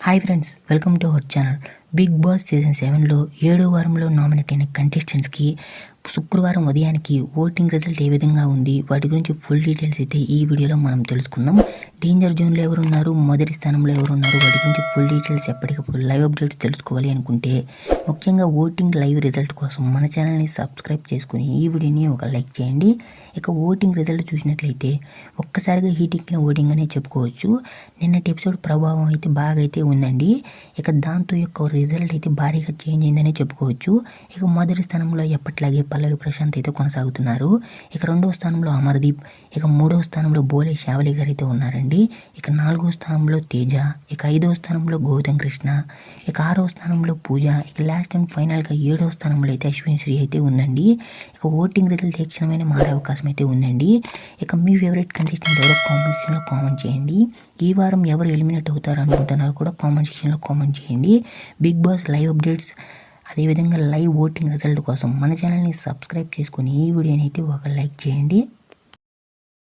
Hi friends, welcome to our channel. Bigg Boss season 7లో 7వ వారంలో నామినేట్ అయిన కంటెస్టెంట్స్కి శుక్రవారం ఉదయానికి ఓటింగ్ రిజల్ట్ ఏ విధంగా ఉంది, వాటి గురించి ఫుల్ డీటెయిల్స్ అయితే ఈ వీడియోలో మనం తెలుసుకుందాం. డేంజర్ జోన్లో ఎవరున్నారు, మొదటి స్థానంలో ఎవరున్నారు, వాటి గురించి ఫుల్ డీటెయిల్స్ ఎప్పటికప్పుడు లైవ్ అప్డేట్స్ తెలుసుకోవాలి అనుకుంటే ముఖ్యంగా ఓటింగ్ లైవ్ రిజల్ట్ కోసం మన ఛానల్ని సబ్స్క్రైబ్ చేసుకుని ఈ వీడియోని ఒక లైక్ చేయండి. ఇక ఓటింగ్ రిజల్ట్ చూసినట్లయితే ఒక్కసారిగా హీట్ ఎక్కిన ఓటింగ్ అనే చెప్పుకోవచ్చు. నిన్నటి ఎపిసోడ్ ప్రభావం అయితే బాగా అయితే ఉందండి. ఇక దాంతో యొక్క రిజల్ట్ అయితే భారీగా చేంజ్ అయిందనే చెప్పుకోవచ్చు. ఇక మొదటి స్థానంలో ఎప్పట్లాగే పల్లవి ప్రశాంత్ అయితే కొనసాగుతున్నారు. ఇక రెండవ స్థానంలో అమర్దీప్, ఇక మూడవ స్థానంలో బోలే శావలి గారు అయితే ఉన్నారండి. ఇక నాలుగవ స్థానంలో తేజ, ఇక ఐదవ స్థానంలో గౌతమ్ కృష్ణ, ఇక ఆరవ స్థానంలో పూజ, ఇక లాస్ట్ అండ్ ఫైనల్గా 7వ స్థానంలో అయితే అశ్విన్ శ్రీ అయితే ఉందండి. ఇక ఓటింగ్ రిజల్ట్ ఏ క్షణమైన మారే అవకాశం అయితే ఉందండి. ఇక మీ ఫేవరెట్ కంటెస్టెంట్ ఎవరో కామెంట్ సెక్షన్లో కామెంట్ చేయండి. ఈ వారం ఎవరు ఎలిమినేట్ అవుతారు అనుకుంటున్నారు కూడా కామెంట్ సెక్షన్లో కామెంట్ చేయండి. బిగ్ బాస్ లైవ్ అప్డేట్స్ అదేవిధంగా లైవ్ ఓటింగ్ రిజల్ట్ కోసం మన ఛానల్ని సబ్స్క్రైబ్ చేసుకొని ఈ వీడియోని అయితే ఒక లైక్ చేయండి.